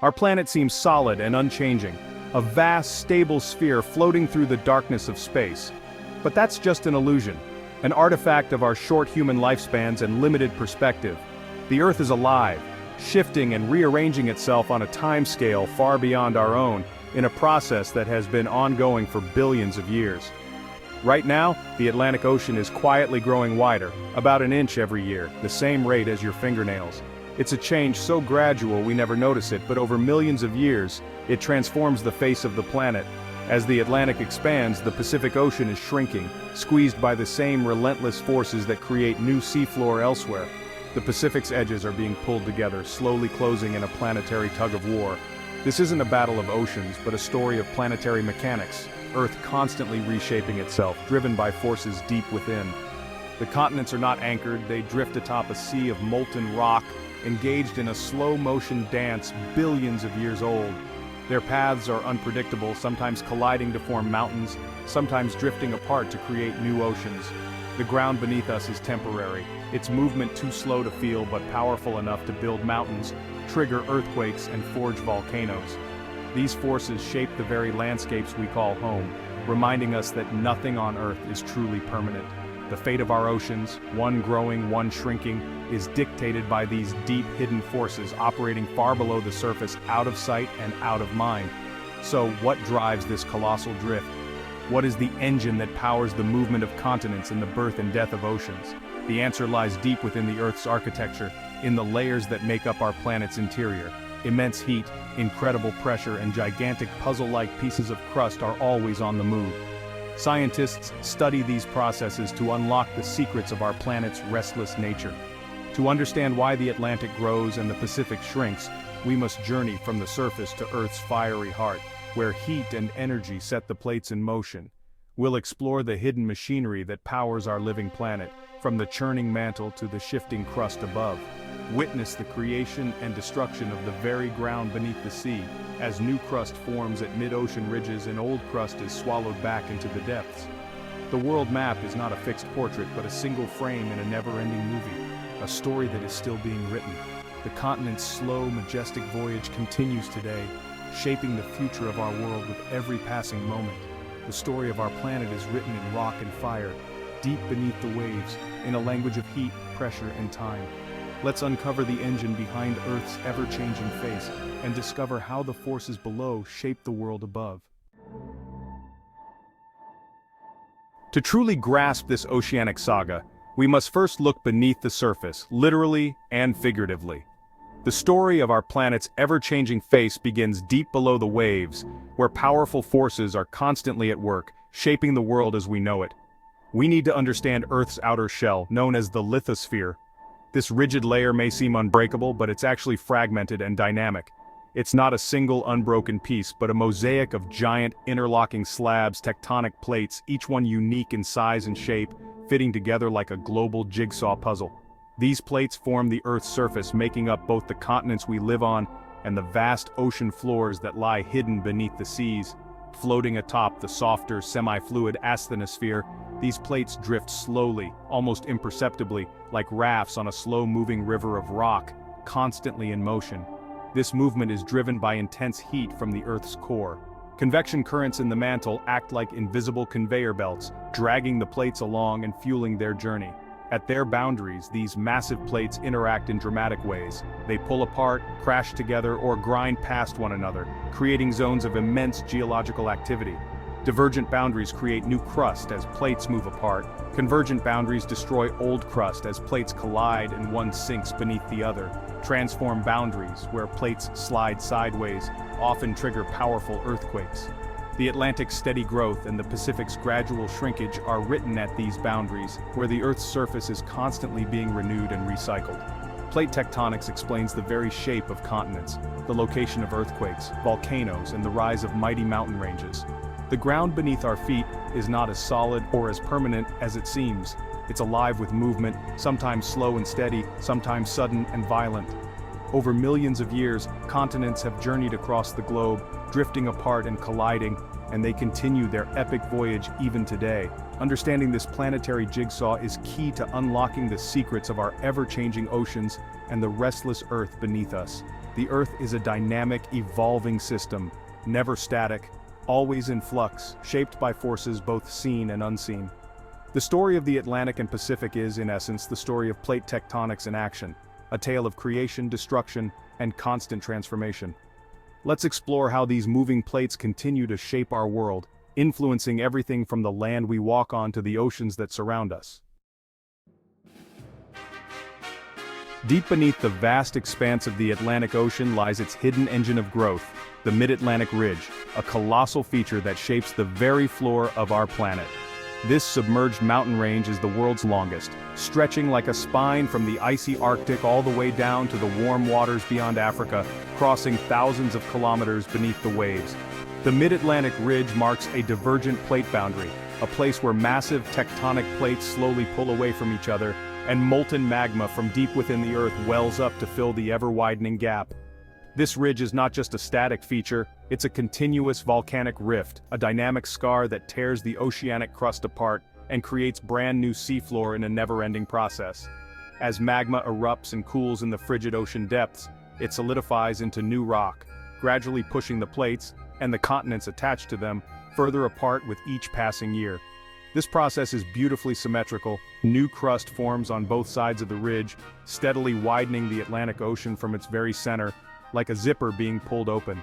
Our planet seems solid and unchanging, a vast, stable sphere floating through the darkness of space. But that's just an illusion, an artifact of our short human lifespans and limited perspective. The Earth is alive, shifting and rearranging itself on a timescale far beyond our own, in a process that has been ongoing for billions of years. Right now, the Atlantic Ocean is quietly growing wider, about an inch every year, the same rate as your fingernails. It's a change so gradual we never notice it, but over millions of years, it transforms the face of the planet. As the Atlantic expands, the Pacific Ocean is shrinking, squeezed by the same relentless forces that create new seafloor elsewhere. The Pacific's edges are being pulled together, slowly closing in a planetary tug-of-war. This isn't a battle of oceans, but a story of planetary mechanics, Earth constantly reshaping itself, driven by forces deep within. The continents are not anchored, they drift atop a sea of molten rock, engaged in a slow-motion dance billions of years old. Their paths are unpredictable, sometimes colliding to form mountains, sometimes drifting apart to create new oceans. The ground beneath us is temporary, its movement too slow to feel but powerful enough to build mountains, trigger earthquakes, and forge volcanoes. These forces shape the very landscapes we call home, reminding us that nothing on Earth is truly permanent. The fate of our oceans, one growing, one shrinking, is dictated by these deep hidden forces operating far below the surface, out of sight and out of mind. So, what drives this colossal drift? What is the engine that powers the movement of continents and the birth and death of oceans? The answer lies deep within the Earth's architecture, in the layers that make up our planet's interior. Immense heat, incredible pressure, and gigantic puzzle-like pieces of crust are always on the move. Scientists study these processes to unlock the secrets of our planet's restless nature. To understand why the Atlantic grows and the Pacific shrinks, we must journey from the surface to Earth's fiery heart, where heat and energy set the plates in motion. We'll explore the hidden machinery that powers our living planet, from the churning mantle to the shifting crust above. Witness the creation and destruction of the very ground beneath the sea, as new crust forms at mid-ocean ridges and old crust is swallowed back into the depths. The world map is not a fixed portrait but a single frame in a never-ending movie, a story that is still being written. The continent's slow, majestic voyage continues today, shaping the future of our world with every passing moment. The story of our planet is written in rock and fire, deep beneath the waves, in a language of heat, pressure, and time. Let's uncover the engine behind Earth's ever-changing face and discover how the forces below shape the world above. To truly grasp this oceanic saga, we must first look beneath the surface, literally and figuratively. The story of our planet's ever-changing face begins deep below the waves, where powerful forces are constantly at work, shaping the world as we know it. We need to understand Earth's outer shell, known as the lithosphere. This rigid layer may seem unbreakable, but it's actually fragmented and dynamic. It's not a single unbroken piece, but a mosaic of giant interlocking slabs, tectonic plates, each one unique in size and shape, fitting together like a global jigsaw puzzle. These plates form the Earth's surface, making up both the continents we live on and the vast ocean floors that lie hidden beneath the seas. Floating atop the softer, semi-fluid asthenosphere, these plates drift slowly, almost imperceptibly, like rafts on a slow-moving river of rock, constantly in motion. This movement is driven by intense heat from the Earth's core. Convection currents in the mantle act like invisible conveyor belts, dragging the plates along and fueling their journey. At their boundaries, these massive plates interact in dramatic ways. They pull apart, crash together, or grind past one another, creating zones of immense geological activity. Divergent boundaries create new crust as plates move apart. Convergent boundaries destroy old crust as plates collide and one sinks beneath the other. Transform boundaries, where plates slide sideways, often trigger powerful earthquakes. The Atlantic's steady growth and the Pacific's gradual shrinkage are written at these boundaries, where the Earth's surface is constantly being renewed and recycled. Plate tectonics explains the very shape of continents, the location of earthquakes, volcanoes, and the rise of mighty mountain ranges. The ground beneath our feet is not as solid or as permanent as it seems. It's alive with movement, sometimes slow and steady, sometimes sudden and violent. Over millions of years, continents have journeyed across the globe, drifting apart and colliding, and they continue their epic voyage even today. Understanding this planetary jigsaw is key to unlocking the secrets of our ever-changing oceans and the restless Earth beneath us. The Earth is a dynamic, evolving system, never static, always in flux, shaped by forces both seen and unseen. The story of the Atlantic and Pacific is, in essence, the story of plate tectonics in action, a tale of creation, destruction, and constant transformation. Let's explore how these moving plates continue to shape our world, influencing everything from the land we walk on to the oceans that surround us. Deep beneath the vast expanse of the Atlantic Ocean lies its hidden engine of growth, the Mid-Atlantic Ridge, a colossal feature that shapes the very floor of our planet. This submerged mountain range is the world's longest, stretching like a spine from the icy Arctic all the way down to the warm waters beyond Africa, crossing thousands of kilometers beneath the waves. The Mid-Atlantic Ridge marks a divergent plate boundary, a place where massive tectonic plates slowly pull away from each other, and molten magma from deep within the Earth wells up to fill the ever-widening gap. This ridge is not just a static feature, it's a continuous volcanic rift, a dynamic scar that tears the oceanic crust apart and creates brand new seafloor in a never-ending process. As magma erupts and cools in the frigid ocean depths, it solidifies into new rock, gradually pushing the plates, and the continents attached to them, further apart with each passing year. This process is beautifully symmetrical. New crust forms on both sides of the ridge, steadily widening the Atlantic Ocean from its very center, like a zipper being pulled open.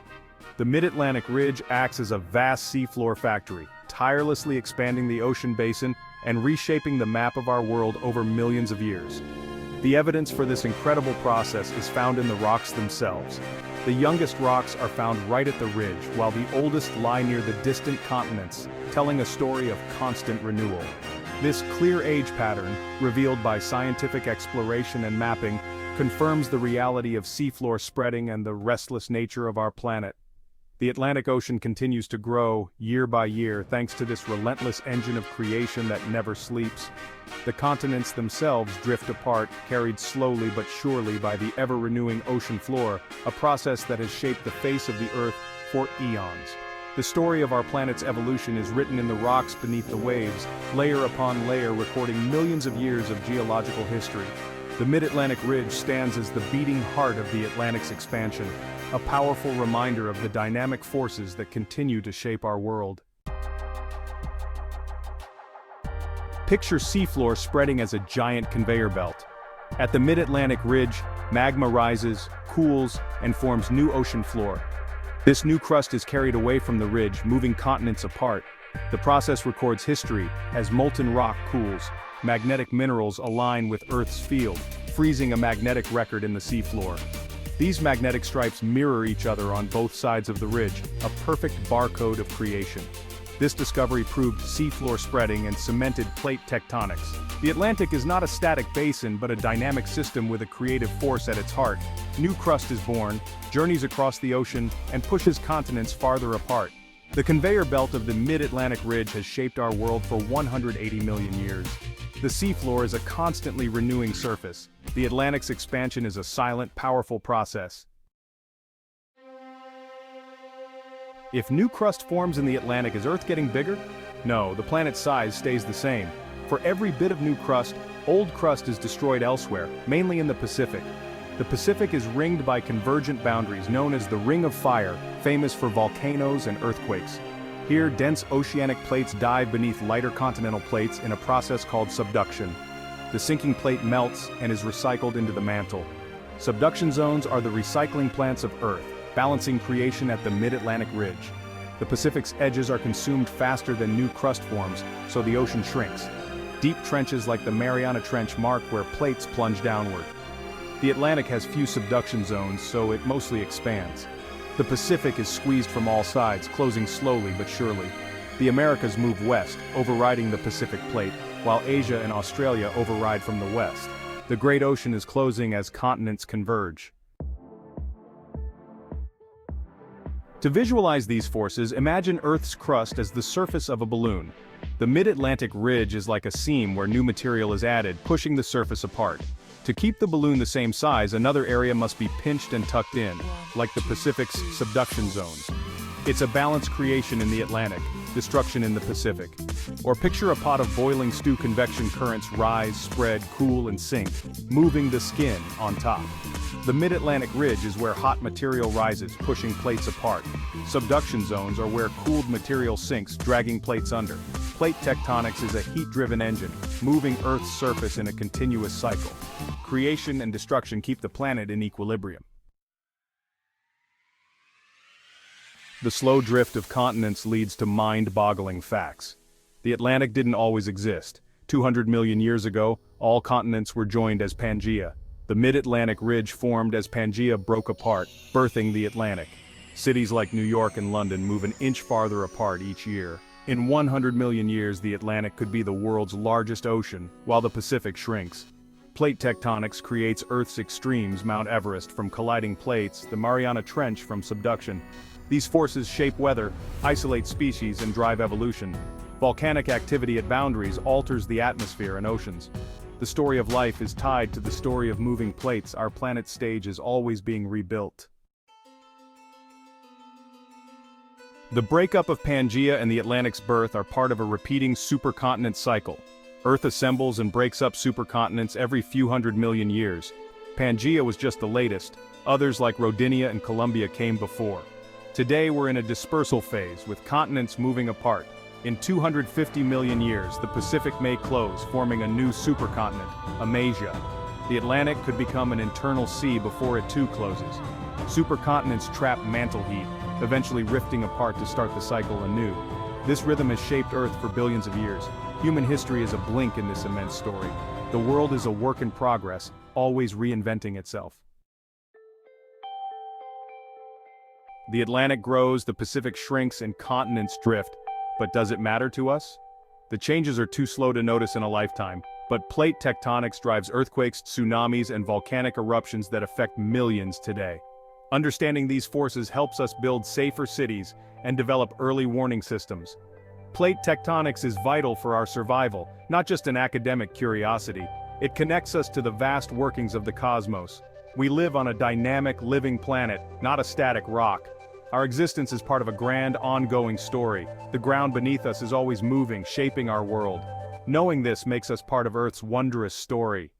The Mid-Atlantic Ridge acts as a vast seafloor factory, tirelessly expanding the ocean basin and reshaping the map of our world over millions of years. The evidence for this incredible process is found in the rocks themselves. The youngest rocks are found right at the ridge, while the oldest lie near the distant continents, telling a story of constant renewal. This clear age pattern, revealed by scientific exploration and mapping, confirms the reality of seafloor spreading and the restless nature of our planet. The Atlantic Ocean continues to grow, year by year, thanks to this relentless engine of creation that never sleeps. The continents themselves drift apart, carried slowly but surely by the ever-renewing ocean floor, a process that has shaped the face of the Earth for eons. The story of our planet's evolution is written in the rocks beneath the waves, layer upon layer recording millions of years of geological history. The Mid-Atlantic Ridge stands as the beating heart of the Atlantic's expansion, a powerful reminder of the dynamic forces that continue to shape our world. Picture seafloor spreading as a giant conveyor belt. At the Mid-Atlantic Ridge, magma rises, cools, and forms new ocean floor. This new crust is carried away from the ridge, moving continents apart. The process records history as molten rock cools. Magnetic minerals align with Earth's field, freezing a magnetic record in the seafloor. These magnetic stripes mirror each other on both sides of the ridge, a perfect barcode of creation. This discovery proved seafloor spreading and cemented plate tectonics. The Atlantic is not a static basin but a dynamic system with a creative force at its heart. New crust is born, journeys across the ocean, and pushes continents farther apart. The conveyor belt of the Mid-Atlantic Ridge has shaped our world for 180 million years. The seafloor is a constantly renewing surface. The Atlantic's expansion is a silent, powerful process. If new crust forms in the Atlantic, is Earth getting bigger? No, the planet's size stays the same. For every bit of new crust, old crust is destroyed elsewhere, mainly in the Pacific. The Pacific is ringed by convergent boundaries known as the Ring of Fire, famous for volcanoes and earthquakes. Here, dense oceanic plates dive beneath lighter continental plates in a process called subduction. The sinking plate melts and is recycled into the mantle. Subduction zones are the recycling plants of Earth, balancing creation at the Mid-Atlantic Ridge. The Pacific's edges are consumed faster than new crust forms, so the ocean shrinks. Deep trenches like the Mariana Trench mark where plates plunge downward. The Atlantic has few subduction zones, so it mostly expands. The Pacific is squeezed from all sides, closing slowly but surely. The Americas move west, overriding the Pacific Plate, while Asia and Australia override from the west. The Great Ocean is closing as continents converge. To visualize these forces, imagine Earth's crust as the surface of a balloon. The Mid-Atlantic Ridge is like a seam where new material is added, pushing the surface apart. To keep the balloon the same size, another area must be pinched and tucked in, like the Pacific's subduction zones. It's a balanced creation in the Atlantic. destruction in the Pacific. Or picture a pot of boiling stew, convection currents rise, spread, cool, and sink, moving the skin on top. The mid-Atlantic ridge is where hot material rises, pushing plates apart. Subduction zones are where cooled material sinks, dragging plates under. Plate tectonics is a heat-driven engine, moving Earth's surface in a continuous cycle. Creation and destruction keep the planet in equilibrium. The slow drift of continents leads to mind-boggling facts. The Atlantic didn't always exist. 200 million years ago, all continents were joined as Pangaea. The mid-Atlantic ridge formed as Pangaea broke apart, birthing the Atlantic. Cities like New York and London move an inch farther apart each year. In 100 million years, the Atlantic could be the world's largest ocean, while the Pacific shrinks. Plate tectonics creates Earth's extremes: Mount Everest from colliding plates, the Mariana Trench from subduction. These forces shape weather, isolate species, and drive evolution. Volcanic activity at boundaries alters the atmosphere and oceans. The story of life is tied to the story of moving plates. Our planet's stage is always being rebuilt. The breakup of Pangaea and the Atlantic's birth are part of a repeating supercontinent cycle. Earth assembles and breaks up supercontinents every few hundred million years. Pangaea was just the latest. Others like Rodinia and Columbia came before. Today we're in a dispersal phase, with continents moving apart. In 250 million years, the Pacific may close, forming a new supercontinent, Amasia. The Atlantic could become an internal sea before it too closes. Supercontinents trap mantle heat, eventually rifting apart to start the cycle anew. This rhythm has shaped Earth for billions of years. Human history is a blink in this immense story. The world is a work in progress, always reinventing itself. The Atlantic grows, the Pacific shrinks, and continents drift. But does it matter to us? The changes are too slow to notice in a lifetime, but plate tectonics drives earthquakes, tsunamis, and volcanic eruptions that affect millions today. Understanding these forces helps us build safer cities and develop early warning systems. Plate tectonics is vital for our survival, not just an academic curiosity. It connects us to the vast workings of the cosmos. We live on a dynamic, living planet, not a static rock. Our existence is part of a grand, ongoing story. The ground beneath us is always moving, shaping our world. Knowing this makes us part of Earth's wondrous story.